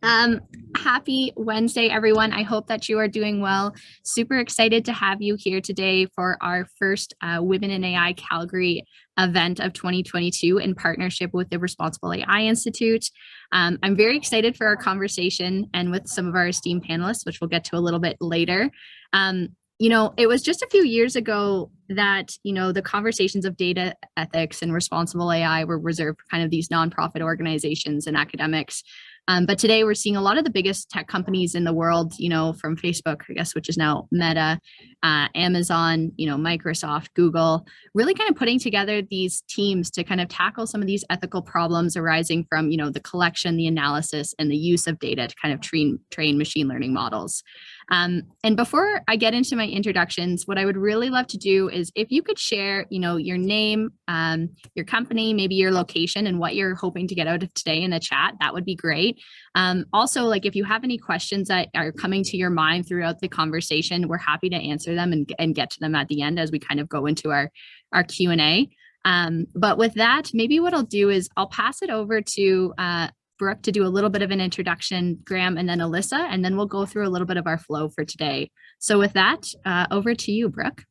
Um, Happy Wednesday, everyone. I hope that you are doing well. Super excited to have you here today for our first Women in AI Calgary event of 2022 in partnership with the Responsible AI Institute. I'm very excited for our conversation and with some of our esteemed panelists, which we'll get to a little bit later. It was just a few years ago that, the conversations of data ethics and responsible AI were reserved for kind of these nonprofit organizations and academics. But today we're seeing a lot of the biggest tech companies in the world, from Facebook, I guess, which is now Meta, Amazon, Microsoft, Google, really kind of putting together these teams to kind of tackle some of these ethical problems arising from, the collection, the analysis, and the use of data to kind of train machine learning models. And before I get into my introductions, what I would really love to do is if you could share, your name, your company, maybe your location, and what you're hoping to get out of today in the chat, that would be great. Also, like if you have any questions that are coming to your mind throughout the conversation, we're happy to answer them and get to them at the end as we kind of go into our Q&A. But with that, maybe what I'll do is I'll pass it over to Brooke to do a little bit of an introduction, Graham, and then Alyssa, and then we'll go through a little bit of our flow for today. So with that, over to you, Brooke.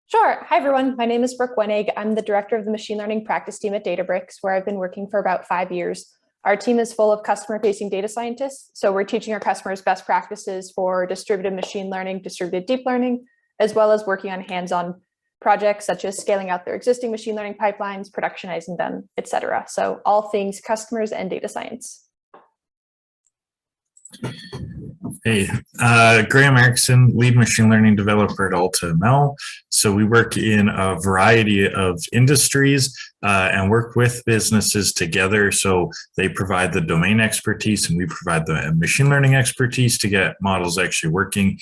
Sure. Hi, everyone. My name is Brooke Wenig. I'm the director of the machine learning practice team at Databricks, where I've been working for about 5 years. Our team is full of customer-facing data scientists, so we're teaching our customers best practices for distributed machine learning, distributed deep learning, as well as working on hands-on projects such as scaling out their existing machine learning pipelines, productionizing them, etc. So all things customers and data science. Hey, Graham Erickson, lead machine learning developer at AltaML. So we work in a variety of industries and work with businesses together. So they provide the domain expertise and we provide the machine learning expertise to get models actually working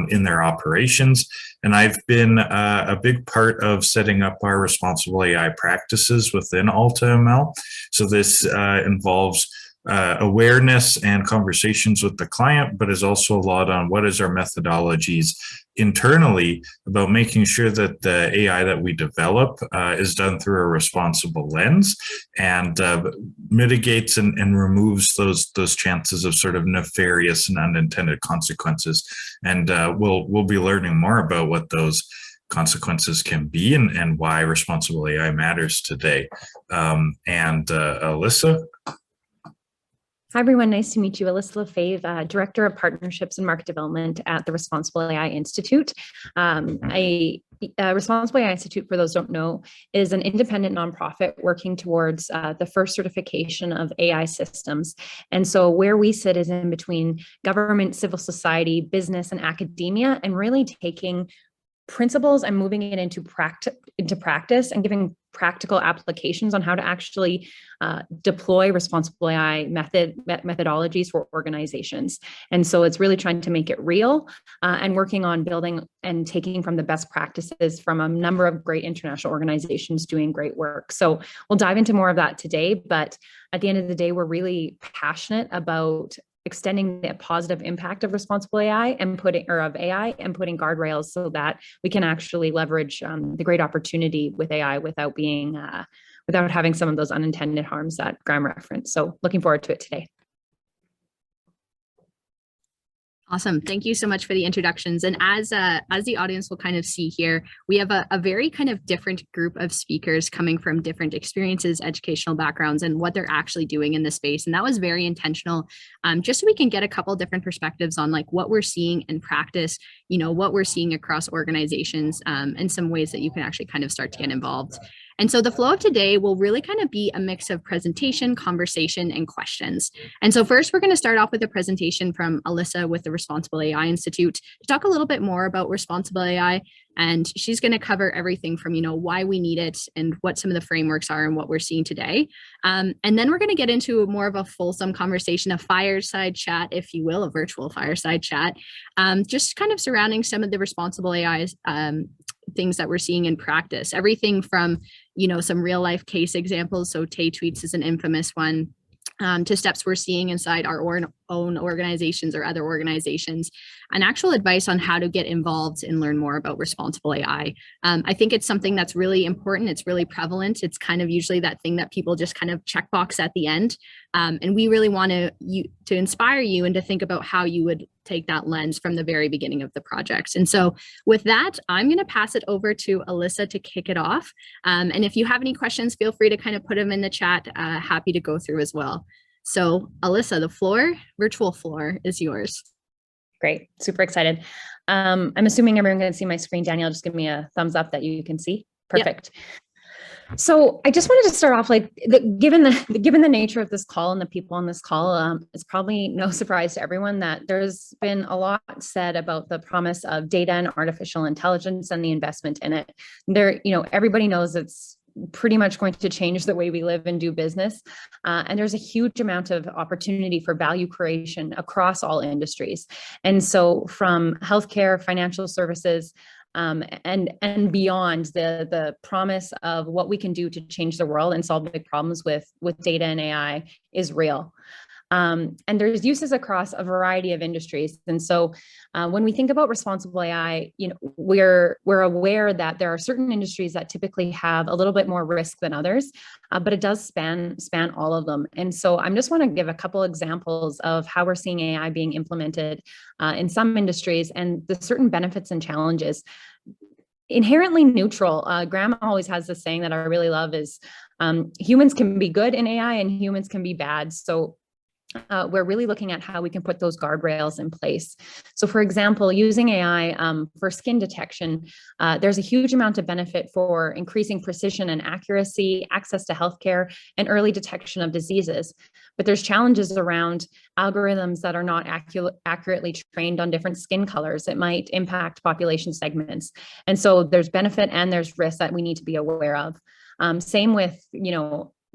in their operations. And I've been a big part of setting up our responsible AI practices within AltaML. So this involves awareness and conversations with the client, but is also a lot on what is our methodologies internally about making sure that the AI that we develop is done through a responsible lens and mitigates and removes those chances of sort of nefarious and unintended consequences. And we'll be learning more about what those consequences can be and why responsible AI matters today. Alyssa? Hi, everyone. Nice to meet you. Alyssa Lefebvre, Director of Partnerships and Market Development at the Responsible AI Institute. Responsible AI Institute, for those who don't know, is an independent nonprofit working towards the first certification of AI systems. And so where we sit is in between government, civil society, business, and academia, and really taking principles and moving it into practice and giving practical applications on how to actually deploy responsible AI methodologies for organizations. And so it's really trying to make it real and working on building and taking from the best practices from a number of great international organizations doing great work. So we'll dive into more of that today, but at the end of the day, we're really passionate about extending the positive impact of responsible AI and putting guardrails so that we can actually leverage the great opportunity with AI without having some of those unintended harms that Graham referenced. So looking forward to it today. Awesome. Thank you so much for the introductions. And as the audience will kind of see here, we have a very kind of different group of speakers coming from different experiences, educational backgrounds, and what they're actually doing in the space. And that was very intentional, just so we can get a couple different perspectives on like what we're seeing in practice, what we're seeing across organizations, and some ways that you can actually kind of start to get involved. And so the flow of today will really kind of be a mix of presentation, conversation, and questions. And so first, we're going to start off with a presentation from Alyssa with the Responsible AI Institute to talk a little bit more about responsible AI. And she's going to cover everything from, why we need it and what some of the frameworks are and what we're seeing today. And then we're going to get into more of a fulsome conversation, a fireside chat, if you will, a virtual fireside chat, just kind of surrounding some of the responsible AI things that we're seeing in practice. Everything from, some real life case examples. So Tay Tweets is an infamous one. to steps we're seeing inside our own organizations or other organizations, and actual advice on how to get involved and learn more about responsible AI. I think it's something that's really important. It's really prevalent. It's kind of usually that thing that people just kind of checkbox at the end. And we really want to inspire you and to think about how you would take that lens from the very beginning of the project. And so with that, I'm going to pass it over to Alyssa to kick it off. And if you have any questions, feel free to kind of put them in the chat. Happy to go through as well. So Alyssa, the virtual floor is yours. Great, super excited. I'm assuming everyone can see my screen. Danielle, just give me a thumbs up that you can see. Perfect. Yep. So I just wanted to start off, like, given the nature of this call and the people on this call, it's probably no surprise to everyone that there's been a lot said about the promise of data and artificial intelligence and the investment in it. Everybody knows it's pretty much going to change the way we live and do business. And there's a huge amount of opportunity for value creation across all industries. And so from healthcare, financial services, and beyond, the promise of what we can do to change the world and solve big problems with data and AI is real. And there's uses across a variety of industries. And so when we think about responsible AI, we're aware that there are certain industries that typically have a little bit more risk than others, but it does span all of them. And so I just want to give a couple examples of how we're seeing AI being implemented in some industries and the certain benefits and challenges. Inherently neutral. Graham always has this saying that I really love is humans can be good in AI and humans can be bad. So we're really looking at how we can put those guardrails in place. So for example, using AI for skin detection, there's a huge amount of benefit for increasing precision and accuracy, access to healthcare, and early detection of diseases. But there's challenges around algorithms that are not accurately trained on different skin colors. It might impact population segments. And so there's benefit and there's risk that we need to be aware of. Same with,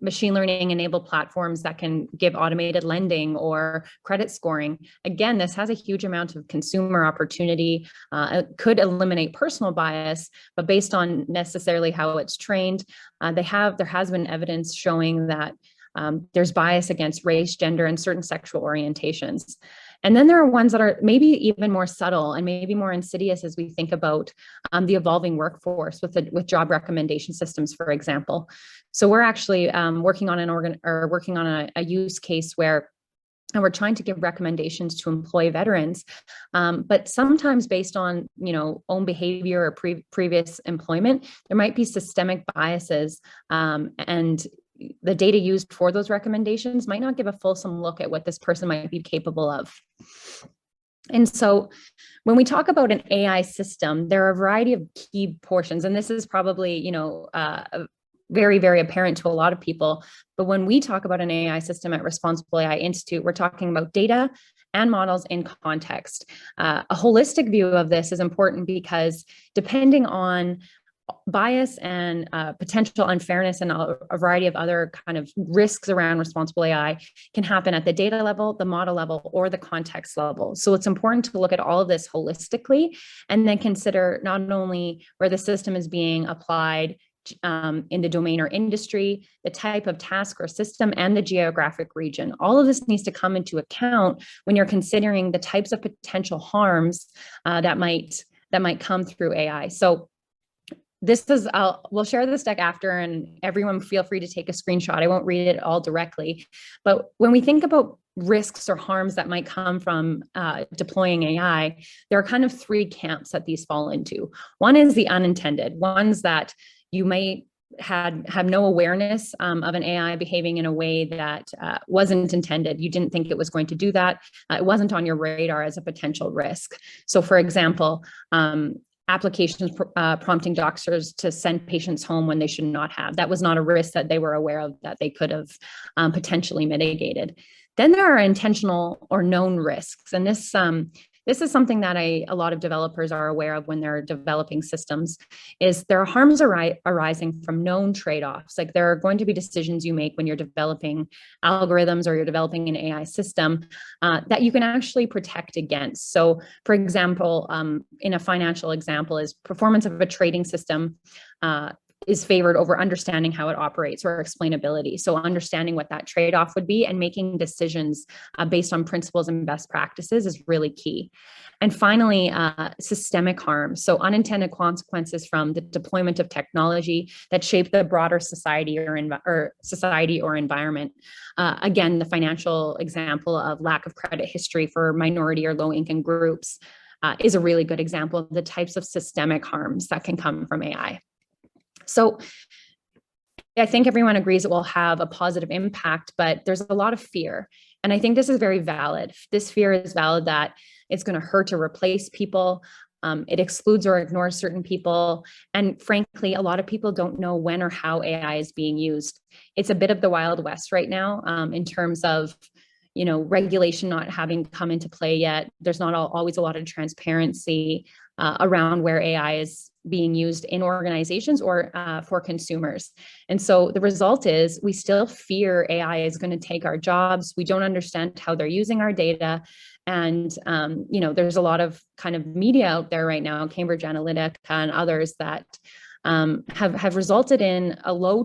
machine learning enabled platforms that can give automated lending or credit scoring. Again, this has a huge amount of consumer opportunity. It could eliminate personal bias, but based on necessarily how it's trained, there has been evidence showing that there's bias against race, gender, and certain sexual orientations. And then there are ones that are maybe even more subtle and maybe more insidious as we think about the evolving workforce with job recommendation systems, for example. So we're actually working on a use case where we're trying to give recommendations to employ veterans, but sometimes based on own behavior or previous employment, there might be systemic biases, and the data used for those recommendations might not give a fulsome look at what this person might be capable of. And so when we talk about an AI system, there are a variety of key portions, and this is probably, very, very apparent to a lot of people. But when we talk about an AI system at Responsible AI Institute, we're talking about data and models in context. A holistic view of this is important because depending on bias and potential unfairness and a variety of other kind of risks around responsible AI can happen at the data level, the model level, or the context level. So it's important to look at all of this holistically and then consider not only where the system is being applied in the domain or industry, the type of task or system, and the geographic region. All of this needs to come into account when you're considering the types of potential harms that might come through AI. So this is, we'll share this deck after, and everyone feel free to take a screenshot. I won't read it all directly, but when we think about risks or harms that might come from deploying AI, there are kind of three camps that these fall into. One is the unintended, ones that you might have no awareness of an AI behaving in a way that wasn't intended. You didn't think it was going to do that. It wasn't on your radar as a potential risk. So for example, applications prompting doctors to send patients home when they should not have. That was not a risk that they were aware of that they could have potentially mitigated. Then there are intentional or known risks. And this is something that a lot of developers are aware of when they're developing systems, is there are harms arising from known trade-offs. Like there are going to be decisions you make when you're developing algorithms or you're developing an AI system that you can actually protect against. So for example, in a financial example is performance of a trading system is favored over understanding how it operates or explainability. So understanding what that trade-off would be and making decisions based on principles and best practices is really key. And finally, systemic harm. So unintended consequences from the deployment of technology that shape the broader society or environment. Again, the financial example of lack of credit history for minority or low-income groups is a really good example of the types of systemic harms that can come from AI. So I think everyone agrees it will have a positive impact, but there's a lot of fear. And I think this is very valid. This fear is valid that it's going to hurt to replace people. It excludes or ignores certain people. And frankly, a lot of people don't know when or how AI is being used. It's a bit of the Wild West right now in terms of regulation not having come into play yet. There's not always a lot of transparency around where AI is being used in organizations or for consumers. And so the result is we still fear AI is going to take our jobs. We don't understand how they're using our data. And, there's a lot of kind of media out there right now, Cambridge Analytica and others that have resulted in a low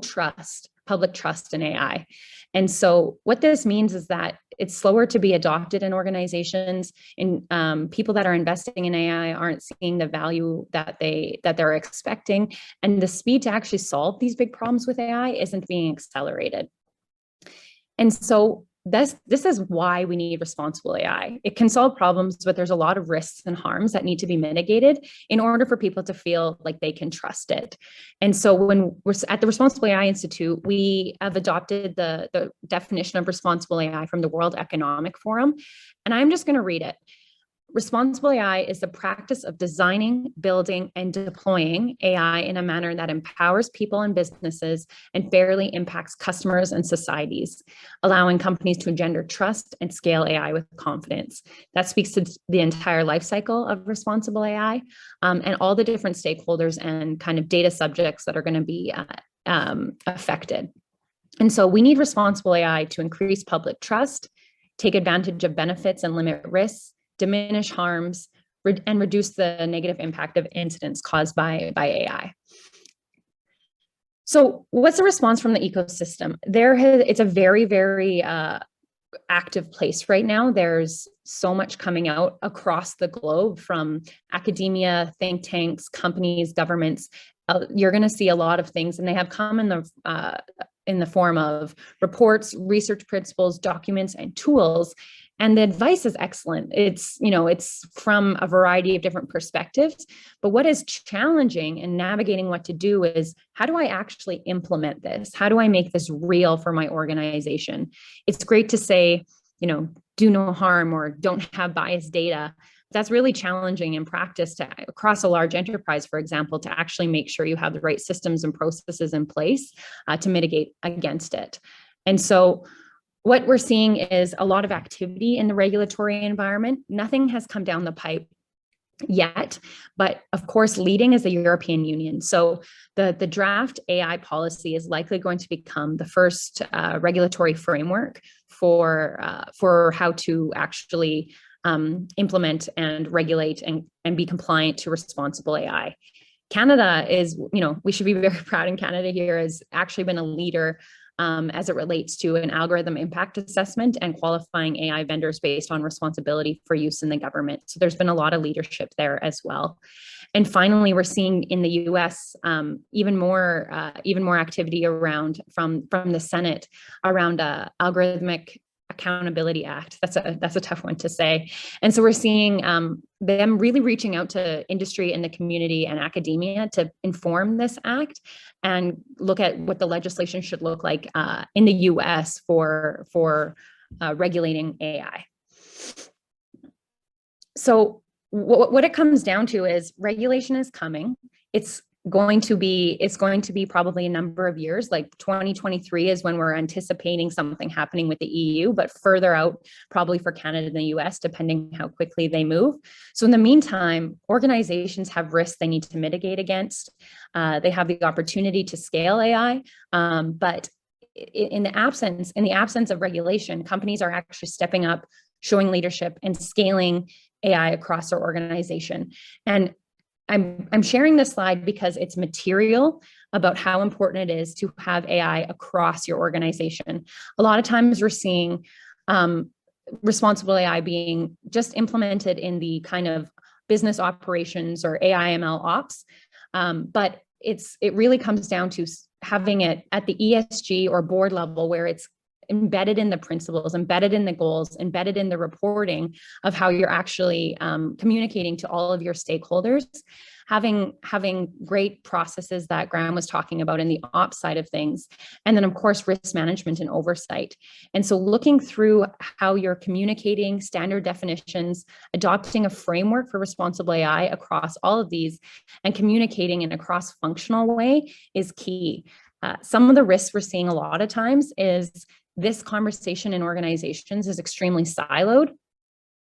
public trust in AI. And so what this means is that it's slower to be adopted in organizations, and people that are investing in AI aren't seeing the value that they're expecting. And the speed to actually solve these big problems with AI isn't being accelerated. And so this is why we need responsible AI. It can solve problems, but there's a lot of risks and harms that need to be mitigated in order for people to feel like they can trust it. And so when we're at the Responsible AI Institute, we have adopted the definition of responsible AI from the World Economic Forum. And I'm just going to read it. Responsible AI is the practice of designing, building, and deploying AI in a manner that empowers people and businesses and fairly impacts customers and societies, allowing companies to engender trust and scale AI with confidence. That speaks to the entire life cycle of responsible AI and all the different stakeholders and kind of data subjects that are going to be affected. And so we need responsible AI to increase public trust, take advantage of benefits and limit risks, diminish harms, and reduce the negative impact of incidents caused by AI. So what's the response from the ecosystem? It's a very, very active place right now. There's so much coming out across the globe from academia, think tanks, companies, governments. You're going to see a lot of things, and they have come in the form of reports, research principles, documents, and tools. And the advice is excellent. It's from a variety of different perspectives. But what is challenging in navigating what to do is, how do I actually implement this? How do I make this real for my organization? It's great to say, do no harm or don't have biased data. That's really challenging in practice across a large enterprise, for example, to actually make sure you have the right systems and processes in place to mitigate against it. And so what we're seeing is a lot of activity in the regulatory environment. Nothing has come down the pipe yet, but of course, leading is the European Union. So the draft AI policy is likely going to become the first regulatory framework for how to actually implement and regulate and be compliant to responsible AI. Canada is, we should be very proud in Canada here, has actually been a leader as it relates to an algorithm impact assessment and qualifying AI vendors based on responsibility for use in the government. So there's been a lot of leadership there as well. And finally, we're seeing in the U.S. even more activity around from the Senate around algorithmic Accountability Act. That's a tough one to say. And so we're seeing them really reaching out to industry and the community and academia to inform this act and look at what the legislation should look like in the US for regulating AI. So what it comes down to is regulation is coming. It's going to be probably a number of years, like 2023 is when we're anticipating something happening with the EU, but further out probably for Canada and the US, depending how quickly they move. So in the meantime, organizations have risks they need to mitigate against. They have the opportunity to scale AI, but in the absence of regulation, companies are actually stepping up, showing leadership, and scaling AI across their organization. And I'm sharing this slide because it's material, about how important it is to have AI across your organization. A lot of times we're seeing responsible AI being just implemented in the kind of business operations or AI ML ops, but it really comes down to having it at the ESG or board level, where it's embedded in the principles, embedded in the goals, embedded in the reporting of how you're actually communicating to all of your stakeholders, having great processes that Graham was talking about in the ops side of things, and then of course risk management and oversight. And so looking through how you're communicating standard definitions, adopting a framework for responsible AI across all of these, and communicating in a cross-functional way is key. Some of the risks we're seeing a lot of times is this conversation in organizations is extremely siloed.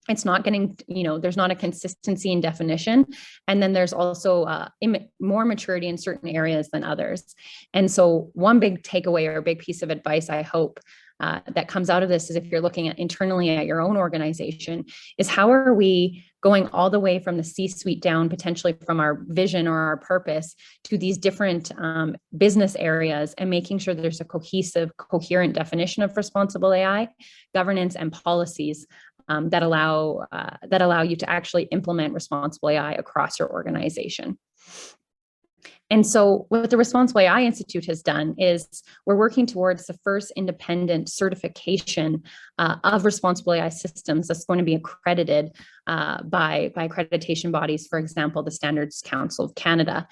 It's not getting, there's not a consistency in definition. And then there's also more maturity in certain areas than others. And so one big takeaway or a big piece of advice I hope that comes out of this is, if you're looking at internally at your own organization, is how are we going all the way from the C-suite down, potentially from our vision or our purpose, to these different business areas, and making sure there's a cohesive, coherent definition of responsible AI, governance, and policies that allow you to actually implement responsible AI across your organization. And so what the Responsible AI Institute has done is we're working towards the first independent certification of responsible AI systems that's going to be accredited by accreditation bodies, for example, the Standards Council of Canada.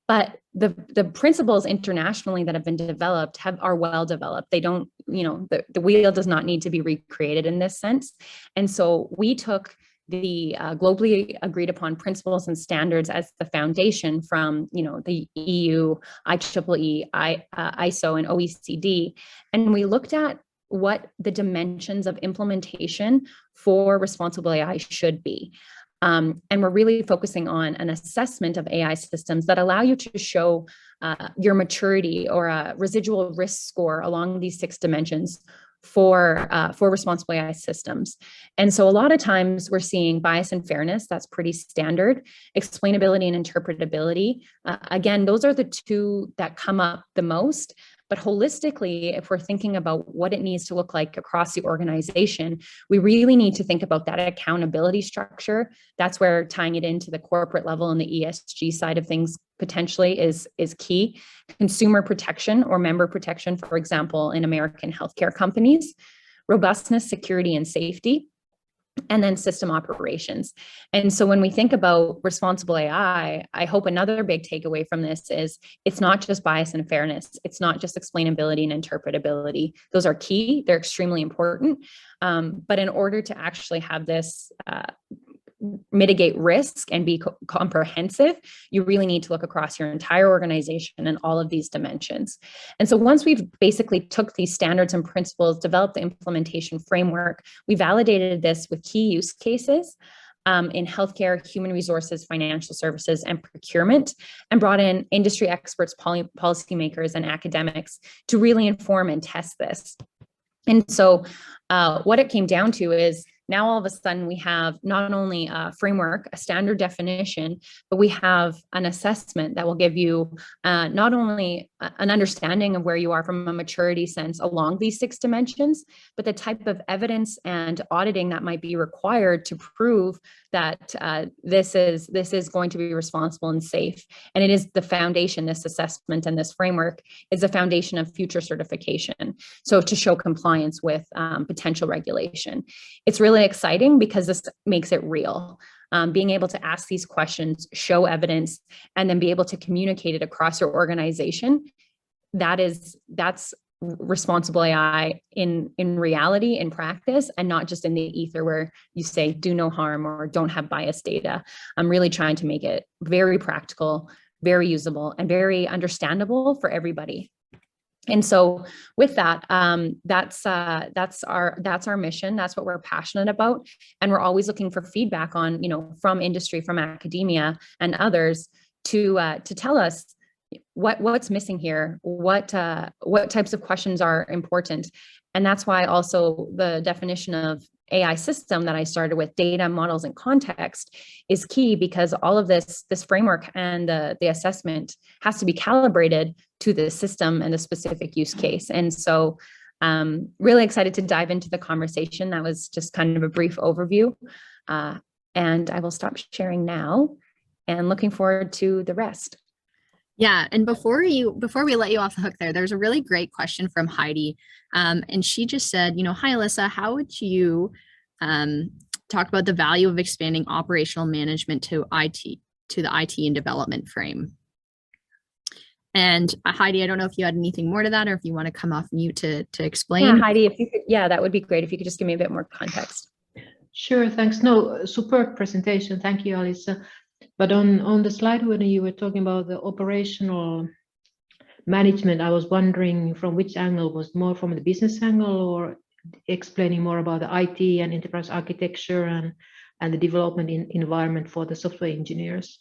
But the principles internationally that have been developed are well developed. They don't, the wheel does not need to be recreated in this sense. And so we took the globally agreed upon principles and standards as the foundation from, the EU, IEEE, ISO, and OECD. And we looked at what the dimensions of implementation for responsible AI should be. And we're really focusing on an assessment of AI systems that allow you to show your maturity or a residual risk score along these 6 dimensions for responsible AI systems. And so a lot of times we're seeing bias and fairness. That's pretty standard. Explainability and interpretability. Again, those are the 2 that come up the most. But holistically, if we're thinking about what it needs to look like across the organization, we really need to think about that accountability structure. That's where tying it into the corporate level and the ESG side of things potentially is key. Consumer protection or member protection, for example, in American healthcare companies, robustness, security, and safety, and then system operations. And so when we think about responsible AI, I hope another big takeaway from this is it's not just bias and fairness. It's not just explainability and interpretability. Those are key. They're extremely important. But in order to actually have this mitigate risk and be comprehensive, you really need to look across your entire organization and all of these dimensions. And so once we've basically took these standards and principles, developed the implementation framework, we validated this with key use cases in healthcare, human resources, financial services, and procurement, and brought in industry experts, policymakers, and academics to really inform and test this. And so what it came down to is, now all of a sudden we have not only a framework, a standard definition, but we have an assessment that will give you not only an understanding of where you are from a maturity sense along these 6 dimensions, but the type of evidence and auditing that might be required to prove that this is going to be responsible and safe. And it is the foundation, this assessment and this framework is the foundation of future certification. So to show compliance with potential regulation. It's really exciting because this makes it real. Being able to ask these questions, show evidence, and then be able to communicate it across your organization, that's responsible AI in reality, in practice, and not just in the ether where you say do no harm or don't have biased data. I'm really trying to make it very practical, very usable, and very understandable for everybody. And so with that, that's our mission. That's what we're passionate about. And we're always looking for feedback on, from industry, from academia and others to tell us what's missing here, what types of questions are important. And that's why also the definition of AI system that I started with, data, models, and context, is key, because all of this framework and the assessment has to be calibrated to the system and the specific use case. And so really excited to dive into the conversation. That was just kind of a brief overview. And I will stop sharing now, and looking forward to the rest. Yeah, and before we let you off the hook there's a really great question from Heidi. And she just said, hi, Alyssa, how would you talk about the value of expanding operational management to the IT and development frame? And Heidi, I don't know if you had anything more to that, or if you want to come off mute to explain. Yeah, Heidi, if you could, that would be great. If you could just give me a bit more context. Sure, thanks. No, superb presentation. Thank you, Alyssa. But on the slide when you were talking about the operational management, I was wondering from which angle, was more from the business angle, or explaining more about the IT and enterprise architecture and the development environment for the software engineers?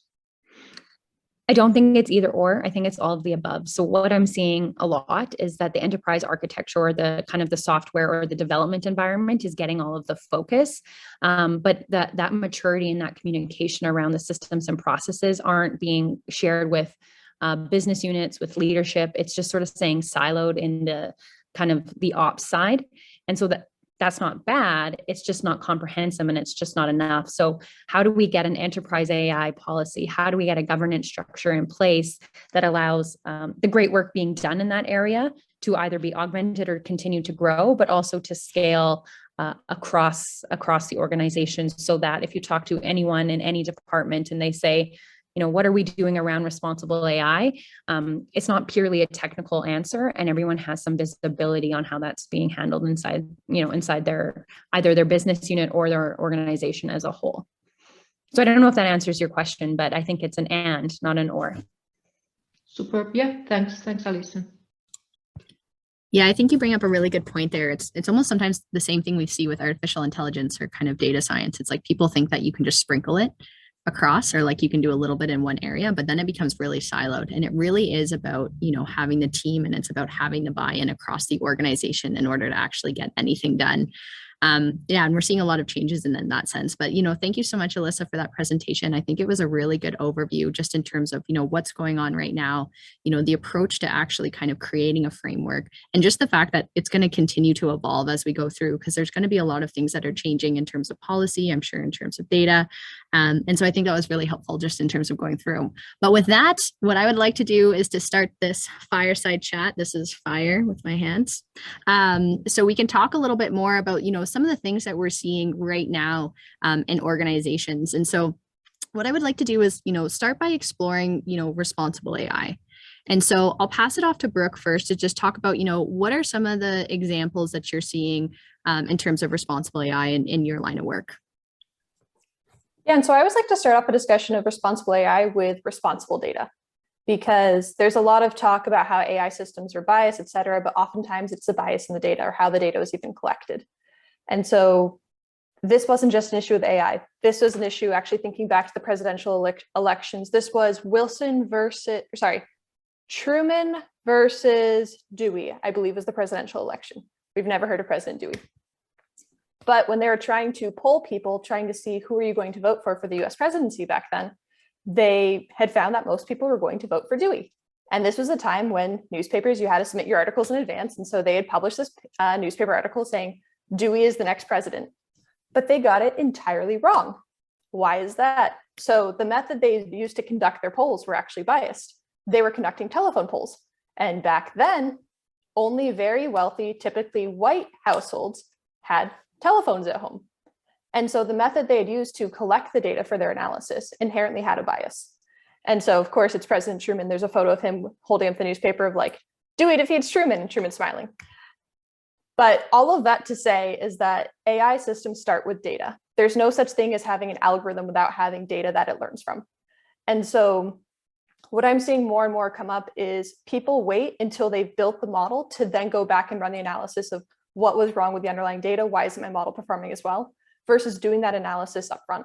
I don't think it's either or. I think it's all of the above. So what I'm seeing a lot is that the enterprise architecture, or the kind of the software or the development environment, is getting all of the focus. But that maturity and that communication around the systems and processes aren't being shared with business units, with leadership. It's just sort of staying siloed in the kind of the ops side. And so that's not bad. It's just not comprehensive, and it's just not enough. So how do we get an enterprise AI policy? How do we get a governance structure in place that allows the great work being done in that area to either be augmented or continue to grow, but also to scale across the organization, so that if you talk to anyone in any department and they say, what are we doing around responsible AI? It's not purely a technical answer, and everyone has some visibility on how that's being handled inside their either their business unit or their organization as a whole. So I don't know if that answers your question, but I think it's an and, not an or. Superb. Yeah, thanks, Alyssa. Yeah, I think you bring up a really good point there. It's almost sometimes the same thing we see with artificial intelligence or kind of data science. It's like people think that you can just sprinkle it across, or like you can do a little bit in one area, but then it becomes really siloed. And it really is about, having the team, and it's about having the buy-in across the organization in order to actually get anything done. And we're seeing a lot of changes in that sense. But, thank you so much, Alyssa, for that presentation. I think it was a really good overview just in terms of, what's going on right now, the approach to actually kind of creating a framework, and just the fact that it's going to continue to evolve as we go through, because there's going to be a lot of things that are changing in terms of policy, I'm sure in terms of data. And so I think that was really helpful just in terms of going through. But with that, what I would like to do is to start this fireside chat. This is fire with my hands. So we can talk a little bit more about, some of the things that we're seeing right now in organizations. And so what I would like to do is, start by exploring, responsible AI. And so I'll pass it off to Brooke first to just talk about, what are some of the examples that you're seeing in terms of responsible AI in your line of work? Yeah, and so I always like to start off a discussion of responsible AI with responsible data, because there's a lot of talk about how AI systems are biased, et cetera, but oftentimes it's the bias in the data or how the data was even collected. And so this wasn't just an issue with AI. This was an issue actually thinking back to the presidential elections. This was Truman versus Dewey, I believe, was the presidential election. We've never heard of President Dewey. But when they were trying to poll people, trying to see who are you going to vote for the US presidency back then, they had found that most people were going to vote for Dewey. And this was a time when newspapers, you had to submit your articles in advance. And so they had published this newspaper article saying, Dewey is the next president. But they got it entirely wrong. Why is that? So the method they used to conduct their polls were actually biased. They were conducting telephone polls. And back then, only very wealthy, typically white households had telephones at home. And so the method they had used to collect the data for their analysis inherently had a bias. And so, of course, it's President Truman. There's a photo of him holding up the newspaper of like, Dewey defeats Truman, and Truman smiling. But all of that to say is that AI systems start with data. There's no such thing as having an algorithm without having data that it learns from. And so what I'm seeing more and more come up is people wait until they've built the model to then go back and run the analysis of what was wrong with the underlying data, why isn't my model performing as well, versus doing that analysis upfront.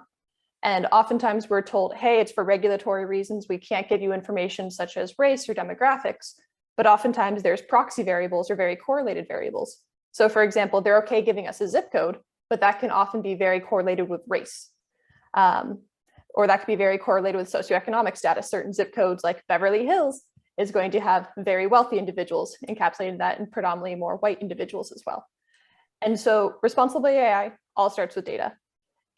And oftentimes we're told, hey, it's for regulatory reasons, we can't give you information such as race or demographics, but oftentimes there's proxy variables or very correlated variables. So for example, they're okay giving us a zip code, but that can often be very correlated with race. Or that could be very correlated with socioeconomic status. Certain zip codes like Beverly Hills is going to have very wealthy individuals encapsulating that, and predominantly more white individuals as well. And so responsible AI all starts with data.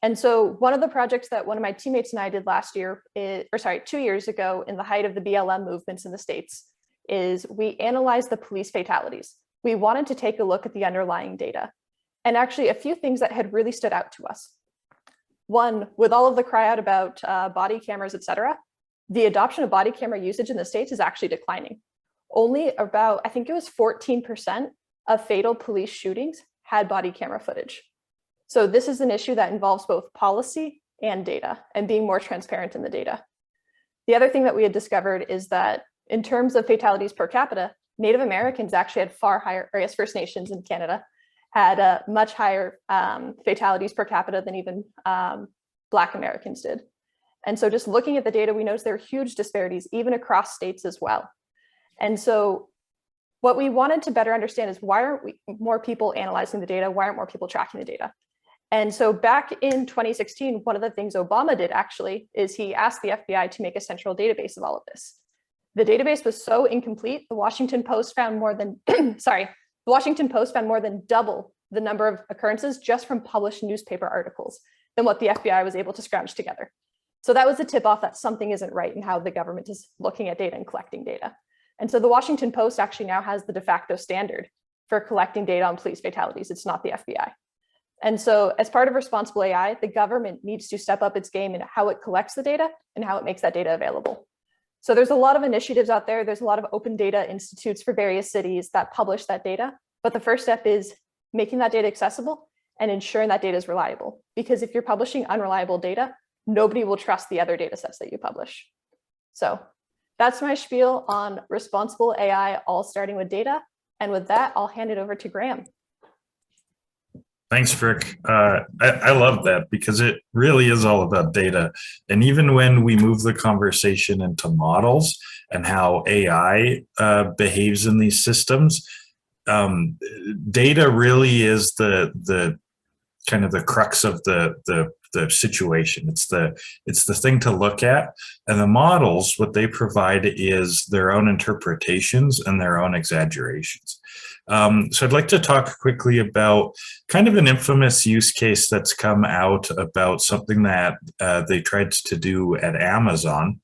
And so one of the projects that one of my teammates and I did last year, 2 years ago, in the height of the BLM movements in the States, is we analyzed the police fatalities. We wanted to take a look at the underlying data. And actually a few things that had really stood out to us. One, with all of the cry out about body cameras, et cetera, the adoption of body camera usage in the States is actually declining. Only about, I think it was 14% of fatal police shootings had body camera footage. So this is an issue that involves both policy and data, and being more transparent in the data. The other thing that we had discovered is that in terms of fatalities per capita, Native Americans actually had far higher, or I guess First Nations in Canada, had much higher fatalities per capita than even Black Americans did. And so just looking at the data, we noticed there are huge disparities even across states as well. And so what we wanted to better understand is, why aren't more people analyzing the data? Why aren't more people tracking the data? And so back in 2016, one of the things Obama did actually is he asked the FBI to make a central database of all of this. The database was so incomplete, the Washington Post found more than, the Washington Post found more than double the number of occurrences just from published newspaper articles than what the FBI was able to scrounge together. So that was a tip off that something isn't right in how the government is looking at data and collecting data. And so the Washington Post actually now has the de facto standard for collecting data on police fatalities. It's not the FBI. And so as part of responsible AI, the government needs to step up its game in how it collects the data and how it makes that data available. So there's a lot of initiatives out there. There's a lot of open data institutes for various cities that publish that data. But the first step is making that data accessible and ensuring that data is reliable. Because if you're publishing unreliable data, nobody will trust the other data sets that you publish. So that's my spiel on responsible AI, all starting with data. And with that, I'll hand it over to Graham. Thanks, Frick. I love that, because it really is all about data. And even when we move the conversation into models and how AI behaves in these systems, data really is the kind of the crux of the situation. It's the thing to look at, and the models, what they provide is their own interpretations and their own exaggerations. So I'd like to talk quickly about kind of an infamous use case that's come out about something that they tried to do at Amazon.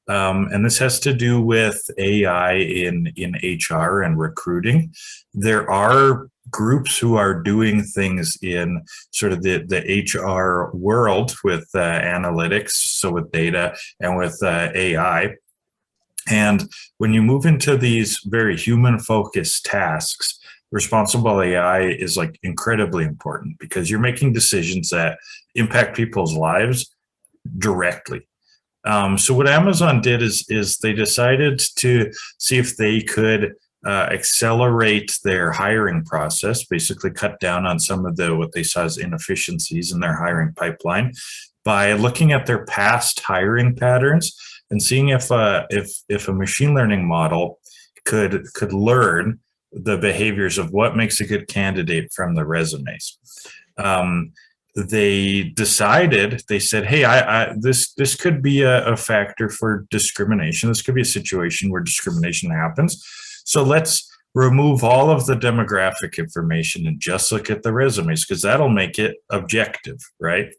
And this has to do with AI in HR and recruiting. There are groups who are doing things in sort of the HR world with analytics, so with data and with AI. And when you move into these very human-focused tasks, responsible AI is like incredibly important, because you're making decisions that impact people's lives directly. So what Amazon did is they decided to see if they could accelerate their hiring process, basically cut down on some of what they saw as inefficiencies in their hiring pipeline, by looking at their past hiring patterns and seeing if a machine learning model could learn the behaviors of what makes a good candidate from the resumes. They decided, they said, hey, this could be a factor for discrimination. This could be a situation where discrimination happens. So let's remove all of the demographic information and just look at the resumes, because that'll make it objective, right?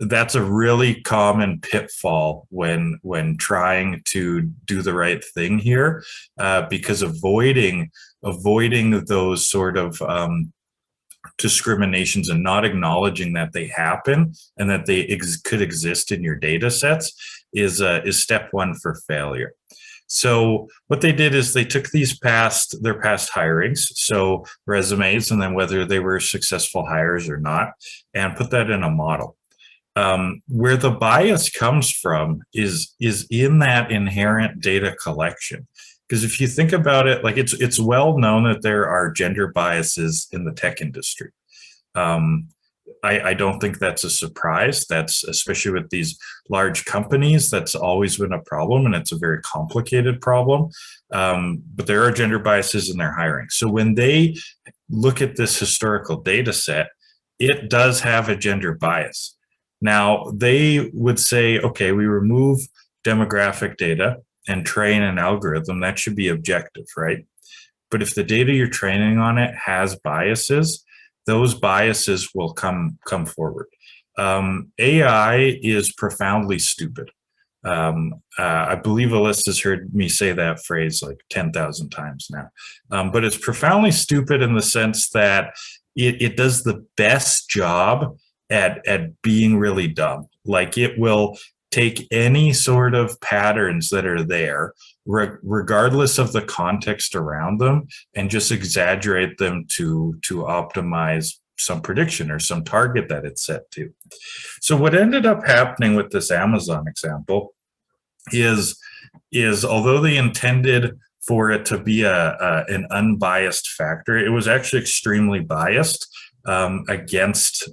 That's a really common pitfall when trying to do the right thing here, because avoiding those sort of discriminations and not acknowledging that they happen and that they could exist in your data sets is step one for failure. So what they did is they took their past hirings, so resumes, and then whether they were successful hires or not, and put that in a model. Where the bias comes from is in that inherent data collection. Because if you think about it, like it's well known that there are gender biases in the tech industry. I don't think that's a surprise. That's, especially with these large companies, that's always been a problem, and it's a very complicated problem. But there are gender biases in their hiring. So when they look at this historical data set, it does have a gender bias. Now, they would say, okay, we remove demographic data and train an algorithm. That should be objective, right? But if the data you're training on it has biases, those biases will come forward. AI is profoundly stupid. I believe Alyssa's heard me say that phrase like 10,000 times now. But it's profoundly stupid in the sense that it does the best job at being really dumb. Like, it will take any sort of patterns that are there, regardless of the context around them, and just exaggerate them to optimize some prediction or some target that it's set to. So what ended up happening with this Amazon example is although they intended for it to be an unbiased factor, it was actually extremely biased against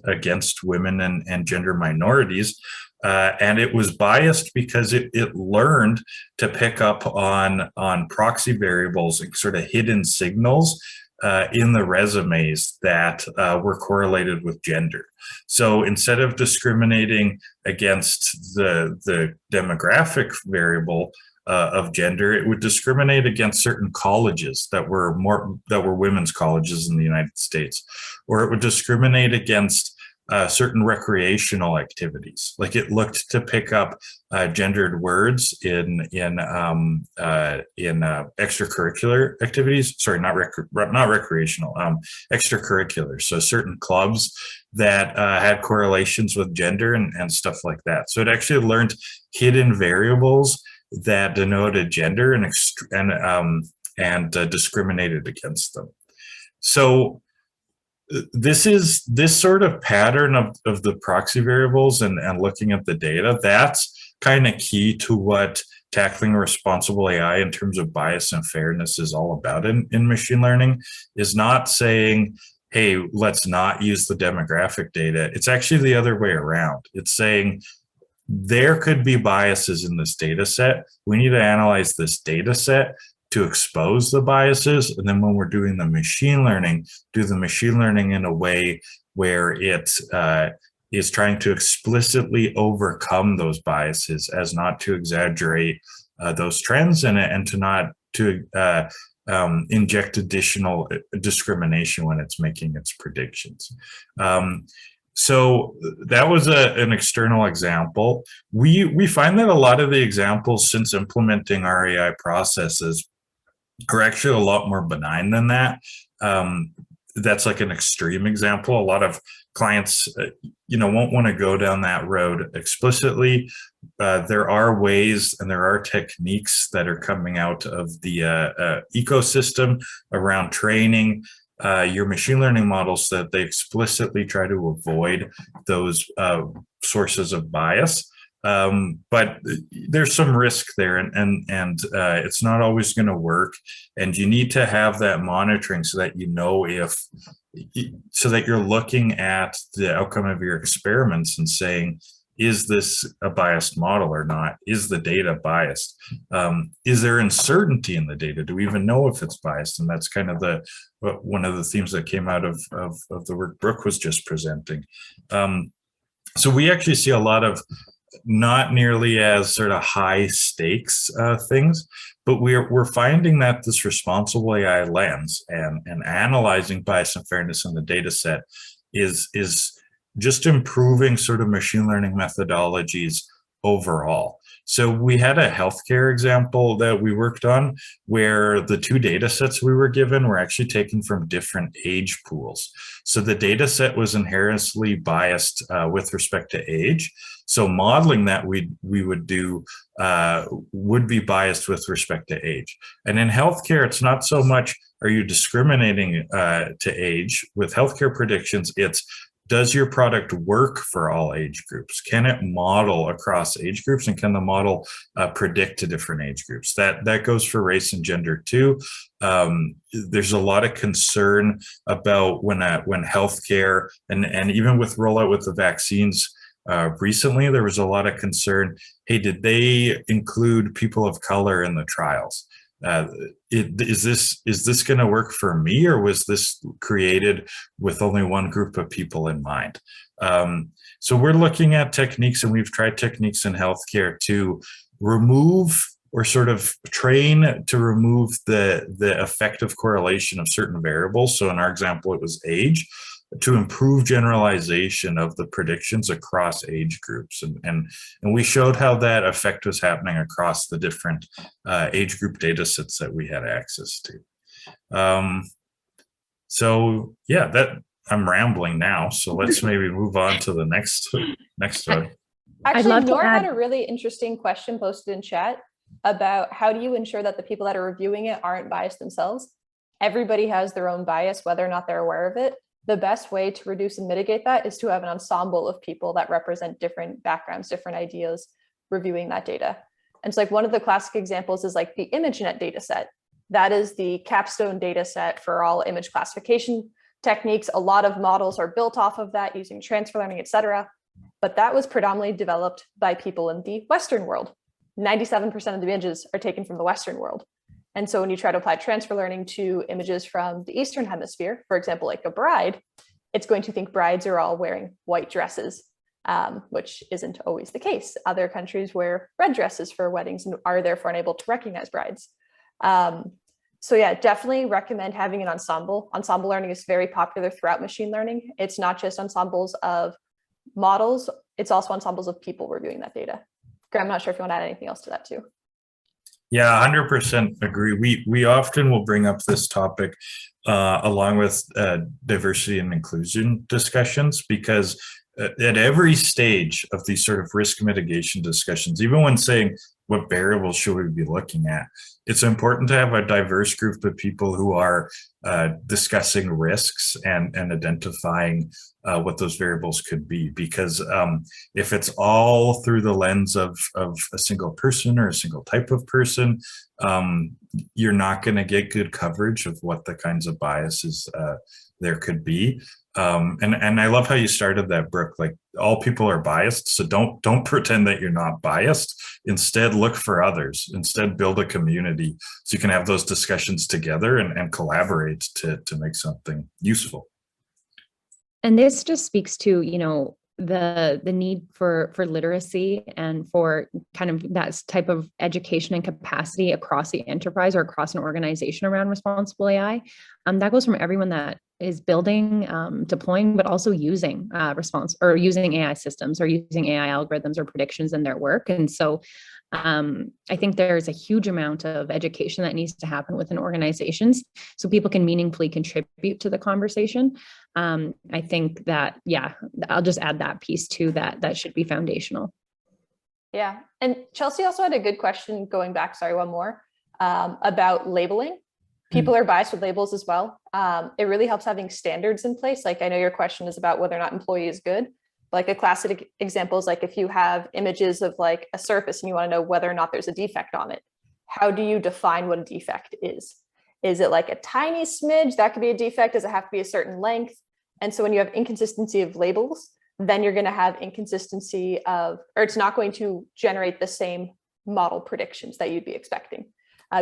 women and gender minorities. And it was biased because it learned to pick up on proxy variables and sort of hidden signals in the resumes that were correlated with gender. So instead of discriminating against the demographic variable of gender, it would discriminate against certain colleges that were women's colleges in the United States, or it would discriminate against certain recreational activities. Like, it looked to pick up gendered words in extracurricular activities. Sorry, not recreational, extracurricular. So certain clubs that had correlations with gender and stuff like that. So it actually learned hidden variables that denoted gender and discriminated against them. So this sort of pattern of the proxy variables and looking at the data, that's kind of key to what tackling responsible AI in terms of bias and fairness is all about in machine learning. Is not saying, hey, let's not use the demographic data. It's actually the other way around. It's saying there could be biases in this data set. We need to analyze this data set to expose the biases. And then when we're doing the machine learning, do the machine learning in a way where it is trying to explicitly overcome those biases, as not to exaggerate those trends and to not to inject additional discrimination when it's making its predictions. So that was an external example. We find that a lot of the examples since implementing our AI processes are actually a lot more benign than that. That's like an extreme example. A lot of clients, won't want to go down that road explicitly. There are ways and there are techniques that are coming out of the ecosystem around training your machine learning models that they explicitly try to avoid those sources of bias. But there's some risk there, and it's not always going to work. And you need to have that monitoring so that so that you're looking at the outcome of your experiments and saying, is this a biased model or not? Is the data biased? Is there uncertainty in the data? Do we even know if it's biased? And that's kind of one of the themes that came out of the work Brooke was just presenting. So we actually see a lot of not nearly as sort of high stakes things, but we're finding that this responsible AI lens and analyzing bias and fairness in the data set is just improving sort of machine learning methodologies overall. So we had a healthcare example that we worked on where the two data sets we were given were actually taken from different age pools. So the data set was inherently biased with respect to age. So modeling that we would do would be biased with respect to age. And in healthcare, it's not so much are you discriminating to age. With healthcare predictions, it's does your product work for all age groups? Can it model across age groups, and can the model predict to different age groups? That goes for race and gender too. There's a lot of concern about when healthcare and even with rollout with the vaccines recently, there was a lot of concern. Hey, did they include people of color in the trials? Is this going to work for me, or was this created with only one group of people in mind? So we're looking at techniques, and we've tried techniques in healthcare to remove or sort of train to remove the effective correlation of certain variables. So in our example, it was age, to improve generalization of the predictions across age groups. And we showed how that effect was happening across the different age group data sets that we had access to. So yeah, that I'm rambling now. So let's maybe move on to the next one. Actually, Nora had a really interesting question posted in chat about how do you ensure that the people that are reviewing it aren't biased themselves? Everybody has their own bias, whether or not they're aware of it. The best way to reduce and mitigate that is to have an ensemble of people that represent different backgrounds, different ideas, reviewing that data. And so like one of the classic examples is like the ImageNet data set. That is the capstone data set for all image classification techniques. A lot of models are built off of that using transfer learning, et cetera. But that was predominantly developed by people in the Western world. 97% of the images are taken from the Western world. And so when you try to apply transfer learning to images from the Eastern hemisphere, for example, like a bride, it's going to think brides are all wearing white dresses, which isn't always the case. Other countries wear red dresses for weddings and are therefore unable to recognize brides. So yeah, definitely recommend having an ensemble. Ensemble learning is very popular throughout machine learning. It's not just ensembles of models, it's also ensembles of people reviewing that data. Graham, I'm not sure if you want to add anything else to that too. Yeah, 100% agree. We often will bring up this topic along with diversity and inclusion discussions, because at every stage of these sort of risk mitigation discussions, even when saying what variables should we be looking at, it's important to have a diverse group of people who are discussing risks and identifying what those variables could be. Because if it's all through the lens of a single person or a single type of person, you're not going to get good coverage of what the kinds of biases there could be. And I love how you started that, Brooke. Like, all people are biased, so don't pretend that you're not biased. Instead, look for others. Instead, build a community so you can have those discussions together and collaborate to make something useful. And this just speaks to, you know, the need for literacy and for kind of that type of education and capacity across the enterprise or across an organization around responsible AI. That goes from everyone that is building, deploying, but also using using AI systems or using AI algorithms or predictions in their work. And so I think there's a huge amount of education that needs to happen within organizations so people can meaningfully contribute to the conversation. I think that, yeah, I'll just add that piece too, that should be foundational. Yeah. And Chelsea also had a good question going back, sorry, one more, about labeling. People are biased with labels as well. It really helps having standards in place. Like, I know your question is about whether or not employee is good. Like a classic example is like if you have images of like a surface and you want to know whether or not there's a defect on it, how do you define what a defect is? Is it like a tiny smidge? That could be a defect. Does it have to be a certain length? And so when you have inconsistency of labels, then you're going to have inconsistency of, or it's not going to generate the same model predictions that you'd be expecting.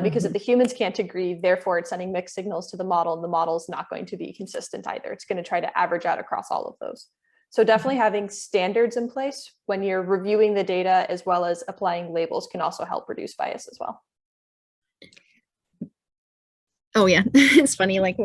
Because if the humans can't agree, therefore it's sending mixed signals to the model, and the model is not going to be consistent either. It's going to try to average out across all of those. So definitely having standards in place when you're reviewing the data as well as applying labels can also help reduce bias as well. Oh yeah, it's funny, like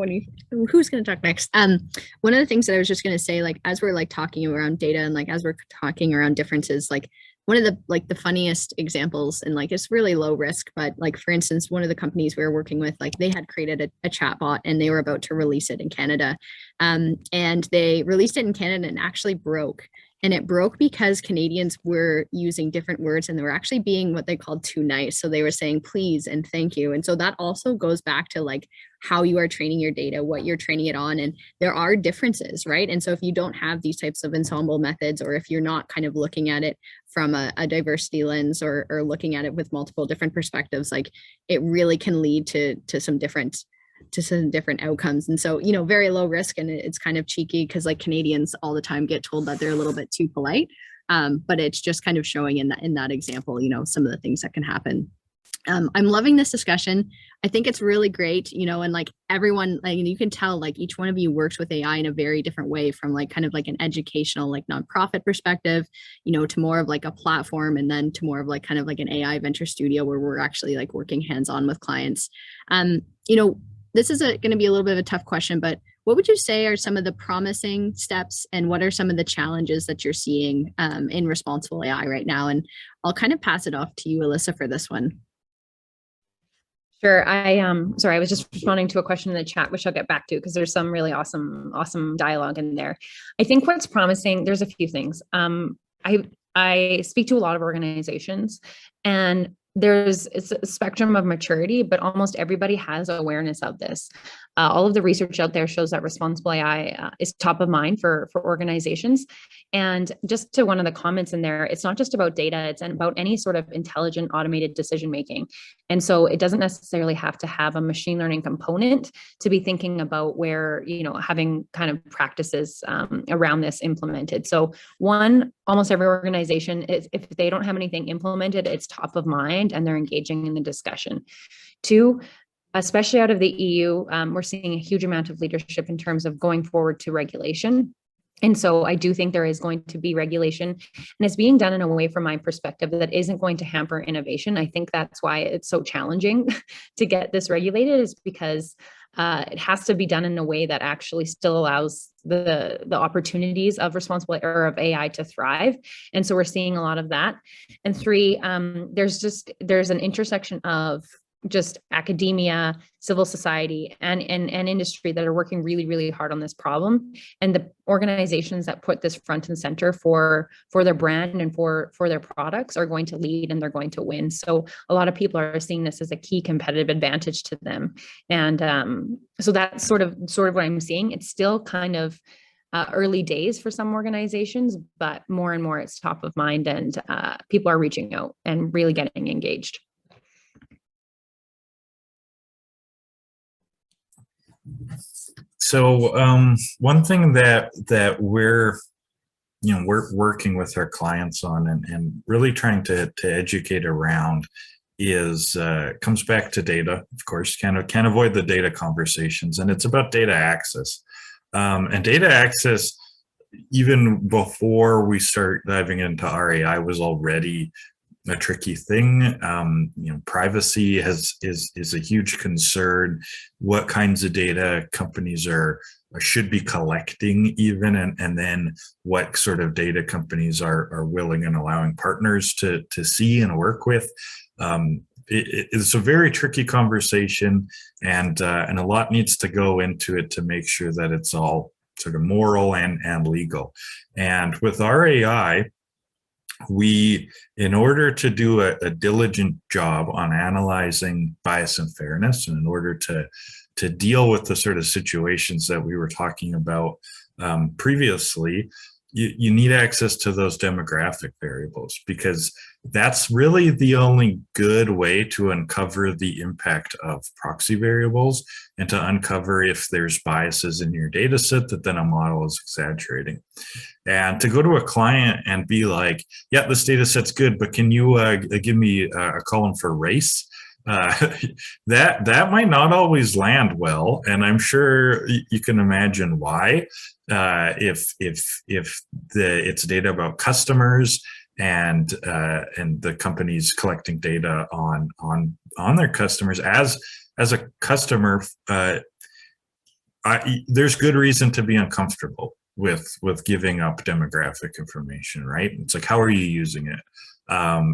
who's going to talk next? One of the things that I was just going to say, like, as we're like talking around data and like as we're talking around differences, like one of the funniest examples, and like it's really low risk, but like for instance, one of the companies we were working with, like they had created a chat bot and they were about to release it in Canada, and they released it in Canada and actually broke. And it broke because Canadians were using different words and they were actually being what they called too nice. So they were saying please and thank you. And so that also goes back to like how you are training your data, what you're training it on. And there are differences, right? And so if you don't have these types of ensemble methods, or if you're not kind of looking at it from a diversity lens or looking at it with multiple different perspectives, like it really can lead to some different outcomes. And so, you know, very low risk, and it's kind of cheeky because like Canadians all the time get told that they're a little bit too polite, but it's just kind of showing in that example, you know, some of the things that can happen. I'm loving this discussion. I think it's really great, and like everyone, like, you can tell like each one of you works with AI in a very different way, from like kind of like an educational, like nonprofit perspective, to more of like a platform, and then to more of like kind of like an AI venture studio where we're actually like working hands-on with clients. This is going to be a little bit of a tough question, but what would you say are some of the promising steps, and what are some of the challenges that you're seeing in responsible AI right now? And I'll kind of pass it off to you, Alyssa, for this one. Sure. Sorry, I was just responding to a question in the chat, which I'll get back to because there's some really awesome dialogue in there. I think what's promising, there's a few things. I speak to a lot of organizations, and it's a spectrum of maturity, but almost everybody has awareness of this. All of the research out there shows that responsible AI is top of mind for organizations. And just to one of the comments in there, it's not just about data, it's about any sort of intelligent automated decision making. And so it doesn't necessarily have to have a machine learning component to be thinking about where, having kind of practices around this implemented. So one, almost every organization, if they don't have anything implemented, it's top of mind and they're engaging in the discussion. Two, especially out of the EU, we're seeing a huge amount of leadership in terms of going forward to regulation. And so I do think there is going to be regulation, and it's being done in a way, from my perspective, that isn't going to hamper innovation. I think that's why it's so challenging to get this regulated, is because it has to be done in a way that actually still allows the opportunities of responsible or of AI to thrive. And so we're seeing a lot of that. And three, there's an intersection of just academia, civil society, and industry that are working really, really hard on this problem. And the organizations that put this front and center for their brand and for their products are going to lead, and they're going to win. So a lot of people are seeing this as a key competitive advantage to them. And so that's sort of what I'm seeing. It's still kind of early days for some organizations, but more and more it's top of mind, and people are reaching out and really getting engaged. So one thing that we're working with our clients on and really trying to educate around is comes back to data. Of course, can't avoid the data conversations, and it's about data access. And data access, even before we start diving into RAI, was already a tricky thing. Privacy is a huge concern. What kinds of data companies should be collecting, even, and then what sort of data companies are willing and allowing partners to see and work with. It's a very tricky conversation, and a lot needs to go into it to make sure that it's all sort of moral and legal. And with RAI, in order to do a diligent job on analyzing bias and fairness, and in order to deal with the sort of situations that we were talking about previously, you need access to those demographic variables, because that's really the only good way to uncover the impact of proxy variables and to uncover if there's biases in your data set that then a model is exaggerating. And to go to a client and be like, yeah, this data set's good, but can you give me a column for race? That might not always land well, and I'm sure you can imagine why. If it's data about customers and the company's collecting data on their customers, as a customer, there's good reason to be uncomfortable with giving up demographic information, right? It's like, how are you using it?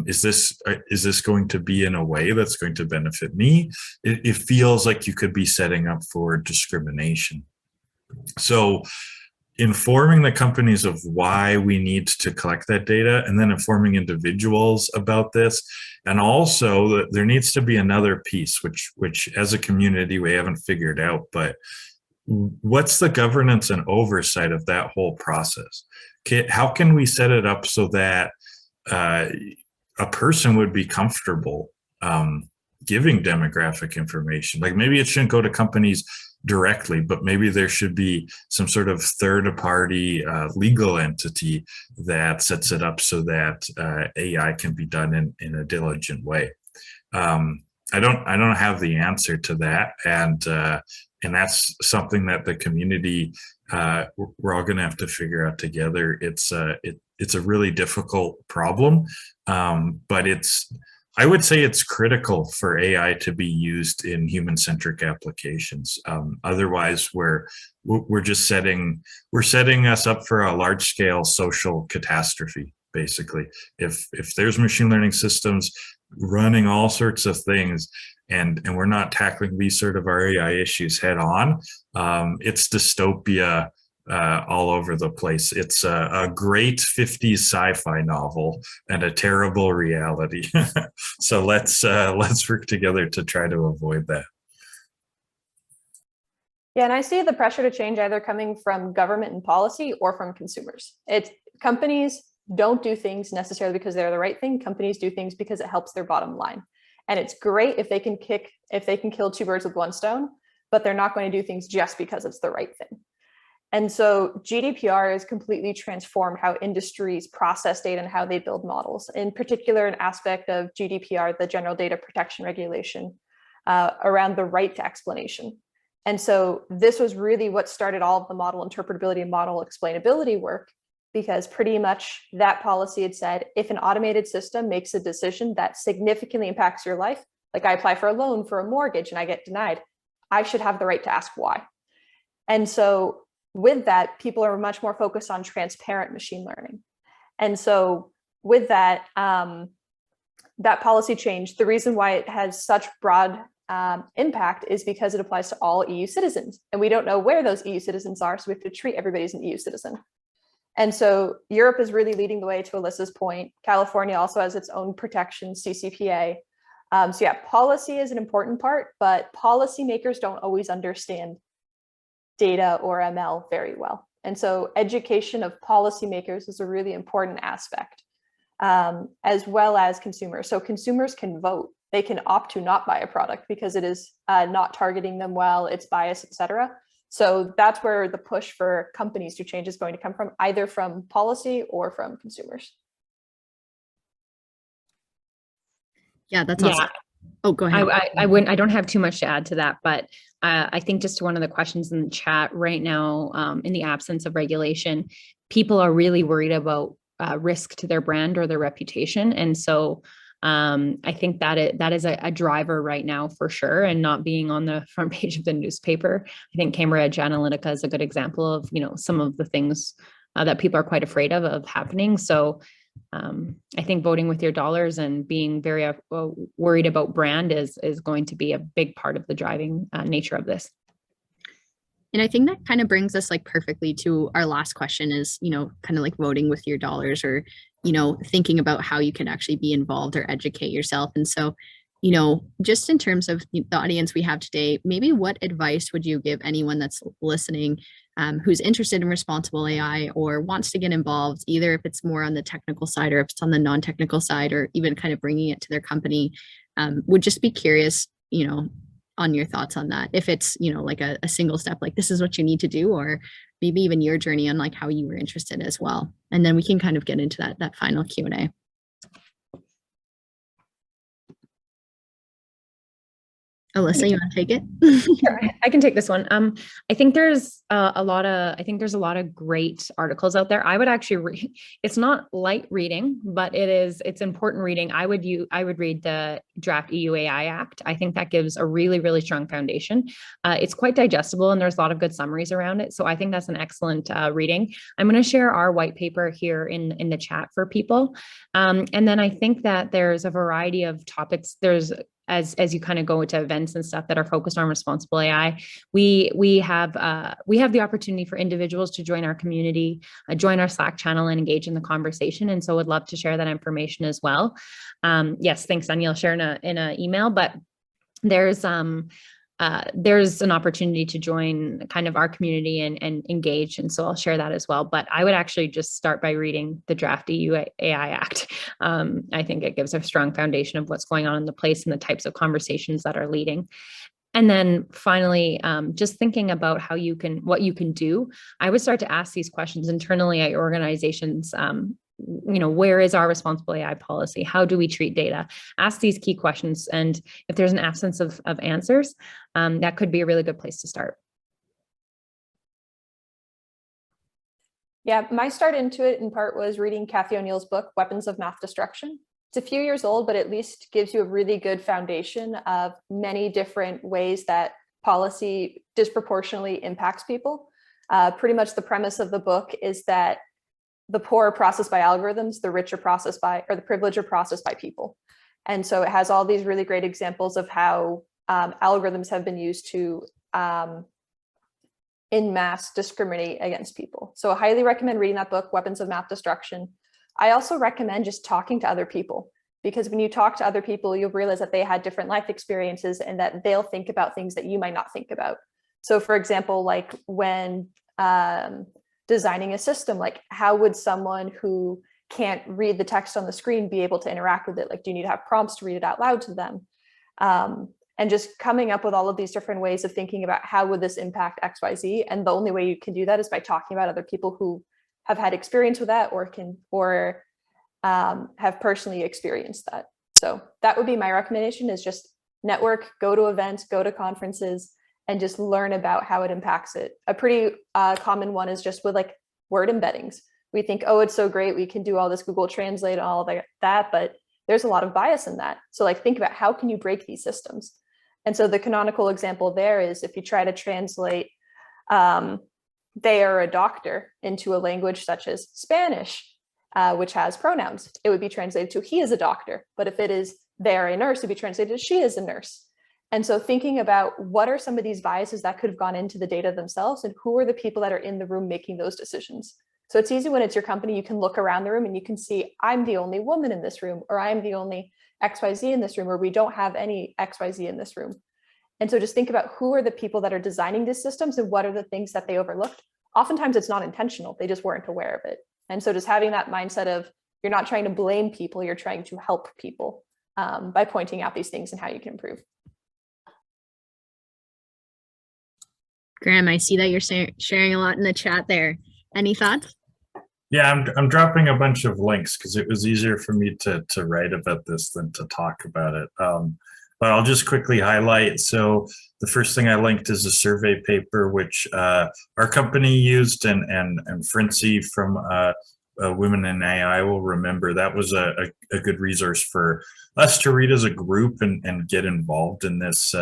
Is this going to be in a way that's going to benefit me? It feels like you could be setting up for discrimination. So informing the companies of why we need to collect that data, and then informing individuals about this. And also there needs to be another piece, which as a community we haven't figured out, but what's the governance and oversight of that whole process? How can we set it up so that a person would be comfortable giving demographic information? Like, maybe it shouldn't go to companies directly, but maybe there should be some sort of third-party legal entity that sets it up so that AI can be done in a diligent way. I don't have the answer to that, and that's something that the community, we're all going to have to figure out together. It's a really difficult problem, but I would say it's critical for AI to be used in human-centric applications. Otherwise, we're just setting us up for a large-scale social catastrophe. Basically, if there's machine learning systems running all sorts of things, and we're not tackling these sort of our AI issues head on, it's dystopia all over the place. It's a great 50s sci-fi novel and a terrible reality. So let's work together to try to avoid that. Yeah, and I see the pressure to change either coming from government and policy or from consumers. It's companies don't do things necessarily because they're the right thing. Companies do things because it helps their bottom line. And it's great if they can kill two birds with one stone, but they're not going to do things just because it's the right thing. And so GDPR has completely transformed how industries process data and how they build models. In particular, an aspect of GDPR, the General Data Protection Regulation, around the right to explanation. And so this was really what started all of the model interpretability and model explainability work, because pretty much that policy had said, if an automated system makes a decision that significantly impacts your life, like I apply for a loan for a mortgage and I get denied, I should have the right to ask why. And so with that, people are much more focused on transparent machine learning. And so with that, that policy change, the reason why it has such broad impact is because it applies to all EU citizens. And we don't know where those EU citizens are, so we have to treat everybody as an EU citizen. And so Europe is really leading the way, to Alyssa's point. California also has its own protections, CCPA. So yeah, policy is an important part, but policymakers don't always understand data or ML very well. And so education of policymakers is a really important aspect, as well as consumers. So consumers can vote. They can opt to not buy a product because it is not targeting them well, it's biased, etc. So that's where the push for companies to change is going to come from, either from policy or from consumers. Yeah, that's awesome. Yeah. Oh, go ahead. I don't have too much to add to that, but I think just to one of the questions in the chat right now, in the absence of regulation, people are really worried about risk to their brand or their reputation. And so I think that is a driver right now for sure, and not being on the front page of the newspaper. I think Cambridge Analytica is a good example of, some of the things that people are quite afraid of happening. So I think voting with your dollars and being very worried about brand is going to be a big part of the driving nature of this. And I think that kind of brings us perfectly to our last question is, kind of like voting with your dollars, or, thinking about how you can actually be involved or educate yourself. And so, just in terms of the audience we have today, maybe what advice would you give anyone that's listening, who's interested in responsible AI or wants to get involved, either if it's more on the technical side or if it's on the non-technical side, or even kind of bringing it to their company? Would just be curious, on your thoughts on that. If it's, like a single step, like this is what you need to do, or maybe even your journey on how you were interested as well. And then we can kind of get into that final Q&A. Alyssa, you want to take it? Sure, I can take this one. I think there's a lot of great articles out there. I would actually read. It's not light reading, but it's important reading. I would read the draft EU AI Act. I think that gives a really, really strong foundation. It's quite digestible, and there's a lot of good summaries around it. So I think that's an excellent reading. I'm going to share our white paper here in the chat for people. And then I think that there's a variety of topics. There's as you kind of go into events and stuff that are focused on responsible AI, we have the opportunity for individuals to join our community, join our Slack channel, and engage in the conversation. And so would love to share that information as well. Yes, thanks, Danielle. Share in an email, but there's an opportunity to join kind of our community and engage. And so I'll share that as well. But I would actually just start by reading the draft EU AI Act. I think it gives a strong foundation of what's going on in the place and the types of conversations that are leading. And then finally, just thinking about what you can do, I would start to ask these questions internally at your organizations. where is our responsible AI policy? How do we treat data? Ask these key questions. And if there's an absence of answers, that could be a really good place to start. Yeah, my start into it in part was reading Cathy O'Neill's book, Weapons of Math Destruction. It's a few years old, but at least gives you a really good foundation of many different ways that policy disproportionately impacts people. Pretty much the premise of the book is that the poor are processed by algorithms, the rich are processed by, or the privileged are processed by people. And so it has all these really great examples of how algorithms have been used to in mass discriminate against people. So I highly recommend reading that book, Weapons of Math Destruction. I also recommend just talking to other people, because when you talk to other people, you'll realize that they had different life experiences and that they'll think about things that you might not think about. So for example, like when designing a system, like how would someone who can't read the text on the screen be able to interact with it? Like, do you need to have prompts to read it out loud to them? And just coming up with all of these different ways of thinking about how would this impact XYZ. And the only way you can do that is by talking about other people who have had experience with that or have personally experienced that. So that would be my recommendation, is just network, go to events, go to conferences, and just learn about how it impacts it. A pretty common one is just with like word embeddings. We think, oh, it's so great, we can do all this Google Translate and all of that, but there's a lot of bias in that. So like think about how can you break these systems? And so the canonical example there is if you try to translate they are a doctor into a language such as Spanish, which has pronouns, it would be translated to he is a doctor. But if it is they are a nurse, it would be translated to she is a nurse. And so thinking about what are some of these biases that could have gone into the data themselves, and who are the people that are in the room making those decisions. So it's easy when it's your company, you can look around the room and you can see, I'm the only woman in this room, or I'm the only XYZ in this room, or we don't have any XYZ in this room. And so just think about who are the people that are designing these systems and what are the things that they overlooked. Oftentimes it's not intentional, they just weren't aware of it. And so just having that mindset of you're not trying to blame people, you're trying to help people by pointing out these things and how you can improve. Graham, I see that you're sharing a lot in the chat there. Any thoughts? Yeah, I'm dropping a bunch of links because it was easier for me to write about this than to talk about it. But I'll just quickly highlight. So the first thing I linked is a survey paper which our company used, and Frincy from Women in AI will remember. That was a good resource for us to read as a group and get involved in this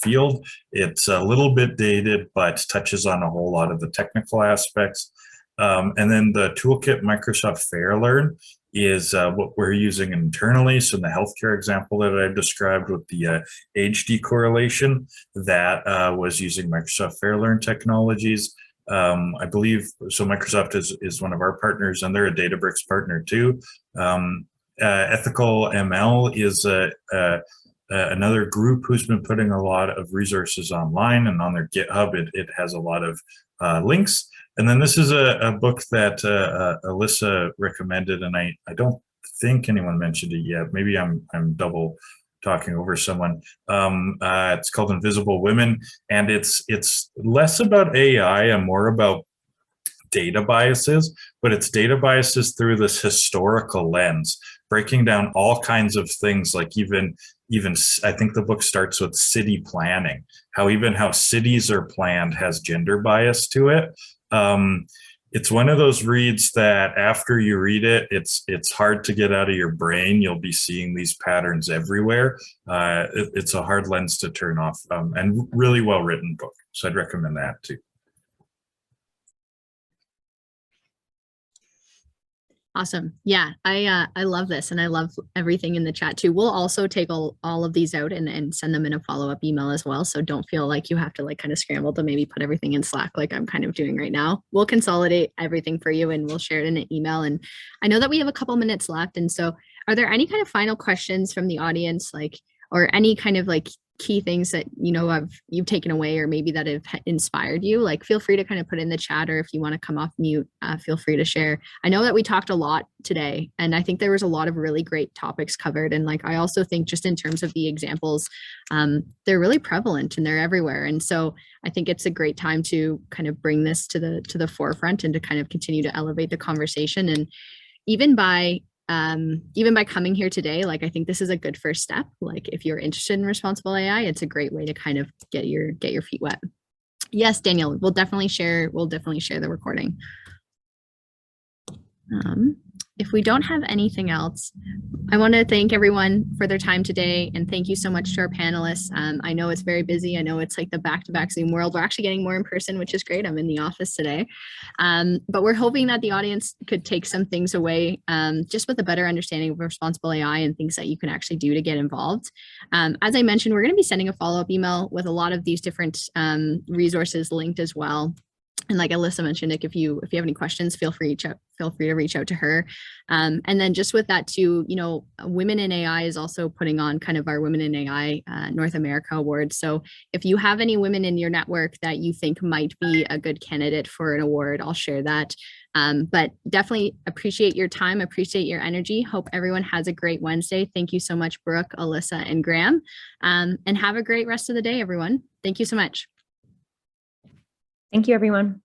field. It's a little bit dated, but touches on a whole lot of the technical aspects. And then the toolkit Microsoft FairLearn is what we're using internally. So in the healthcare example that I described with the age decorrelation, that was using Microsoft FairLearn technologies. I believe, so Microsoft is one of our partners, and they're a Databricks partner too. Ethical ML is another group who's been putting a lot of resources online, and on their GitHub, it has a lot of links. And then this is a book that Alyssa recommended, and I don't think anyone mentioned it yet. Maybe I'm double talking over someone. It's called Invisible Women, and it's less about AI and more about data biases, but it's data biases through this historical lens, breaking down all kinds of things, like even I think the book starts with city planning, how cities are planned has gender bias to it. It's one of those reads that after you read it, it's hard to get out of your brain. You'll be seeing these patterns everywhere. It's a hard lens to turn off, and really well written book. So I'd recommend that too. Awesome. Yeah, I love this, and I love everything in the chat too. We'll also take all of these out and send them in a follow-up email as well. So don't feel like you have to like kind of scramble to maybe put everything in Slack like I'm kind of doing right now. We'll consolidate everything for you and we'll share it in an email. And I know that we have a couple minutes left. And so are there any kind of final questions from the audience, like, or any kind of like key things that you've taken away, or maybe that have inspired you, like feel free to kind of put in the chat, or if you want to come off mute, feel free to share. I know that we talked a lot today, and I think there was a lot of really great topics covered, and like I also think just in terms of the examples, they're really prevalent and they're everywhere. And so I think it's a great time to kind of bring this to the forefront and to kind of continue to elevate the conversation. And even by coming here today, like I think this is a good first step. Like if you're interested in responsible AI, it's a great way to kind of get your feet wet. Yes, Daniel, we'll definitely share the recording. If we don't have anything else, I want to thank everyone for their time today, and thank you so much to our panelists. I know it's very busy. I know it's like the back-to-back Zoom world. We're actually getting more in person, which is great. I'm in the office today, but we're hoping that the audience could take some things away, just with a better understanding of responsible AI and things that you can actually do to get involved. As I mentioned, we're going to be sending a follow-up email with a lot of these different resources linked as well. And like Alyssa mentioned, Nick, if you have any questions, feel free to reach out to her. And then just with that too, Women in AI is also putting on kind of our Women in AI North America Award. So if you have any women in your network that you think might be a good candidate for an award, I'll share that. But definitely appreciate your time, appreciate your energy. Hope everyone has a great Wednesday. Thank you so much, Brooke, Alyssa, and Graham. And have a great rest of the day, everyone. Thank you so much. Thank you, everyone.